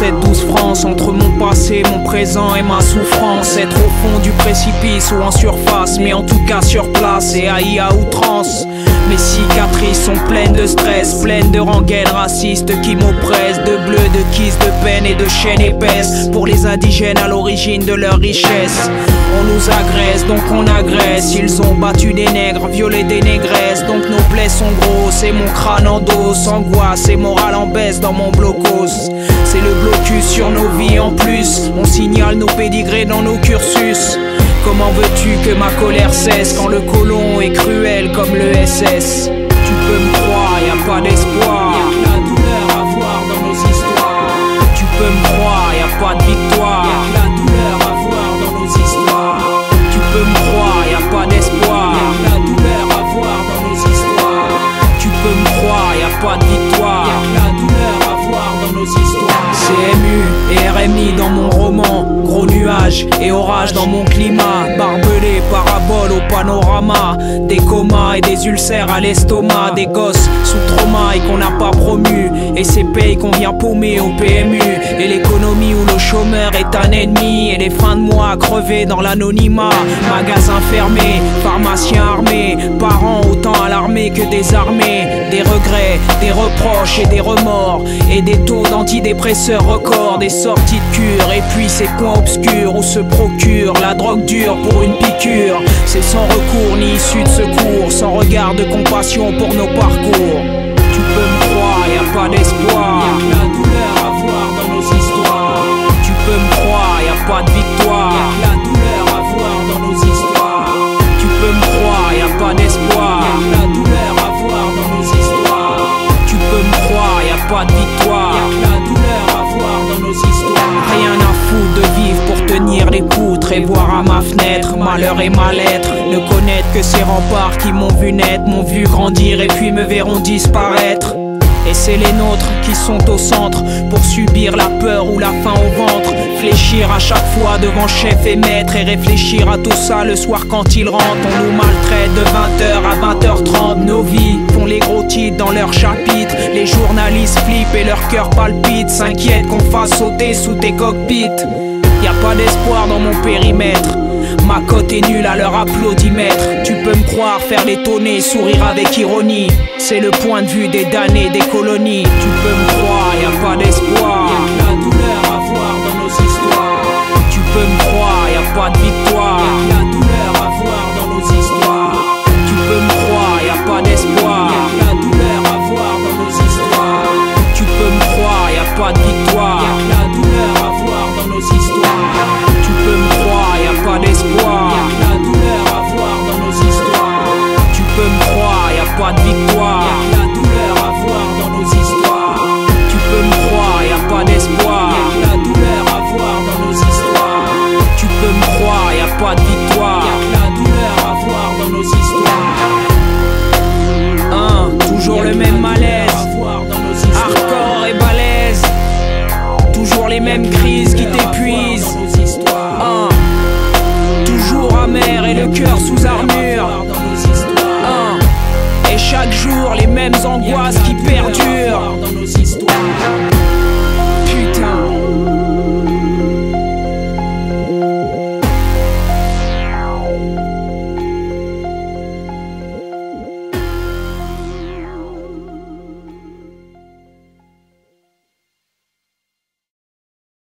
cette douce France, entre mon passé, mon présent et ma souffrance. Être au fond du précipice ou en surface, mais en tout cas sur place et haï à outrance. Mes cicatrices sont pleines de stress, pleines de rengaines racistes qui m'oppressent, de bleu, de kiss, de peine et de chaînes épaisses. Pour les indigènes à l'origine de leur richesse, on nous agresse, donc on agresse. Ils ont battu des nègres, violé des négresses, donc nos plaies sont grosses et mon crâne en dos. Angoisse et morale en baisse dans mon blocos. C'est le blocus sur nos vies en plus. On signale nos pédigrés dans nos cursus. Comment veux-tu que ma colère cesse quand le colon est cruel comme le SS? Tu peux me croire, y a pas d'espoir. Y'a que la douleur à voir dans nos histoires. Tu peux me croire, y a pas de victoire. Y'a que la douleur à voir dans nos histoires. Tu peux me croire, y a pas d'espoir. Y'a que la douleur à voir dans nos histoires. Tu peux me croire, y a pas de victoire. Y'a que la douleur à voir dans nos histoires. CMU et RMI dans mon roman, gros nuages et orages dans mon climat. Barbelé, parabole au panorama, des comas et des ulcères à l'estomac. Des gosses sous trauma et qu'on n'a pas promu, et ces pays qu'on vient paumer au PMU. Et l'économie où le chômeur est un ennemi, et les fins de mois crevés dans l'anonymat. Magasins fermés, pharmaciens armés, parents autant alarmés que désarmés. Des regrets, des reproches et des remords, et des taux d'antidépresseurs records. Des sorties de cure et puis ces coins obscurs où se procure la drogue dure pour une piqûre. C'est sans recours ni issue de secours, sans regard de compassion pour nos parcours. Tu peux me croire, y a pas d'espoir. Y'a que la douleur à voir dans nos histoires. Tu peux me croire, y a pas de victoire. Y'a que la douleur à voir dans nos histoires. Tu peux me croire, y a pas d'espoir. Y'a que la douleur à voir dans nos histoires. Tu peux me croire, y a pas de victoire. Y'a que la douleur à voir dans nos histoires. Rien à foutre de vivre pour tenir les poutres et voir à ma fenêtre malheur et mal-être. Ne connaître que ces remparts qui m'ont vu naître, m'ont vu grandir et puis me verront disparaître. Et c'est les nôtres qui sont au centre pour subir la peur ou la faim au ventre. Fléchir à chaque fois devant chef et maître et réfléchir à tout ça le soir quand ils rentrent. On nous maltraite de 20h à 20h30. Nos vies font les gros titres dans leurs chapitres. Les journalistes flippent et leur cœur palpite, s'inquiètent qu'on fasse sauter sous tes cockpits. Y a pas d'espoir dans mon périmètre, ma cote est nulle à leur applaudimètre. Tu peux me croire, faire l'étonner, sourire avec ironie. C'est le point de vue des damnés des colonies. Tu peux me croire, y a pas d'espoir. Y'a que la douleur à voir dans nos histoires. Tu peux me croire, y a pas de victoire. Y'a que la douleur à voir dans nos histoires. Tu peux me croire, y a pas d'espoir. Y'a que la douleur à voir dans nos histoires. Tu peux me croire, y a pas de victoire. Y'a que la douleur à voir dans nos histoires. Tu peux me croire, y a pas d'espoir. Y'a que la douleur à voir dans nos histoires. Tu peux me croire, y a pas de victoire. Y'a que la douleur à voir dans nos histoires. Tu peux me croire, y a pas d'espoir. Y'a que la douleur à voir dans nos histoires. Tu peux me croire, y a pas de victoire. Y'a que la douleur à voir dans nos histoires. Toujours le même malaise, hardcore et balèze. Toujours les mêmes crises qui t'épuisent. Toujours amer et le cœur sous armure. Et chaque jour les mêmes angoisses qui perdurent.